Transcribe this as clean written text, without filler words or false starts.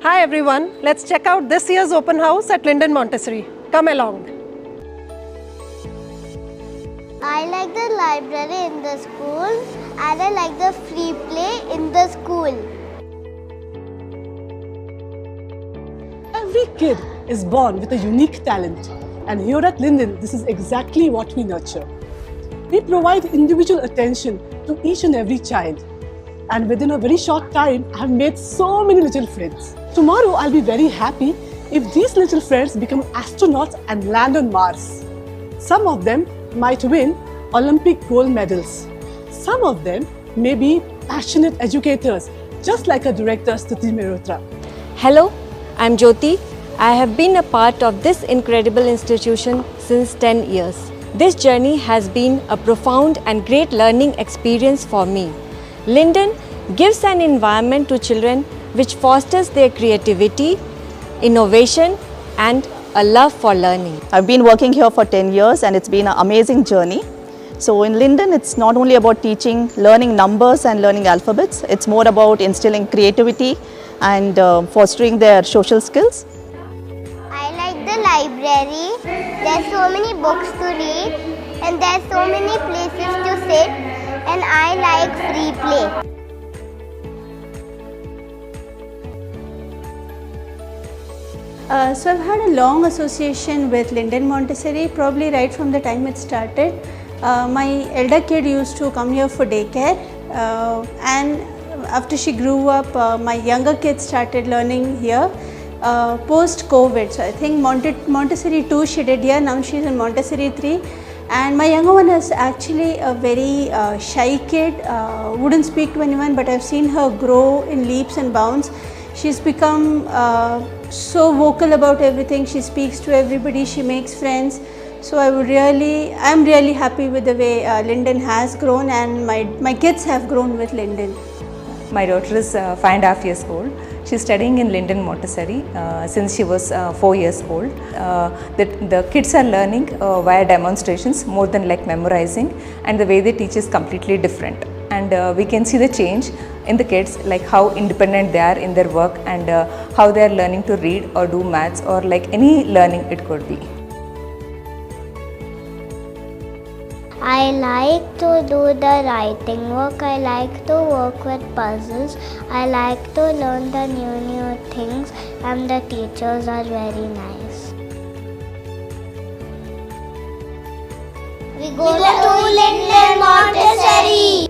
Hi everyone, let's check out this year's open house at Linden Montessori. Come along. I like the library in the school and I like the free play in the school. Every kid is born with a unique talent, and here at Linden, this is exactly what we nurture. We provide individual attention to each and every child, and within a very short time, I have made so many little friends. Tomorrow, I'll be very happy if these little friends become astronauts and land on Mars. Some of them might win Olympic gold medals. Some of them may be passionate educators, just like our director Stuti Mehrotra. Hello, I'm Jyoti. I have been a part of this incredible institution since 10 years. This journey has been a profound and great learning experience for me. Linden gives an environment to children which fosters their creativity, innovation, and a love for learning. I've been working here for 10 years and it's been an amazing journey. So in Linden, it's not only about teaching, learning numbers and learning alphabets, it's more about instilling creativity and fostering their social skills. I like the library. There's so many books to read and there's so many places to sit, and I like free play. So I've had a long association with Linden Montessori, probably right from the time it started. My elder kid used to come here for daycare, and after she grew up, my younger kid started learning here post-COVID. So I think Montessori 2 she did here, now she's in Montessori 3. And my younger one is actually a very shy kid, wouldn't speak to anyone, but I've seen her grow in leaps and bounds. She's become so vocal about everything. She speaks to everybody, she makes friends. So I'm really happy with the way Linden has grown, and my kids have grown with Linden. My daughter is 5.5 years old. She's studying in Linden Montessori since she was 4 years old. The kids are learning via demonstrations more than like memorizing, and the way they teach is completely different. And we can see the change in the kids, like how independent they are in their work and how they are learning to read or do maths or like any learning it could be. I like to do the writing work, I like to work with puzzles, I like to learn the new things, and the teachers are very nice. We go to Linden Montessori!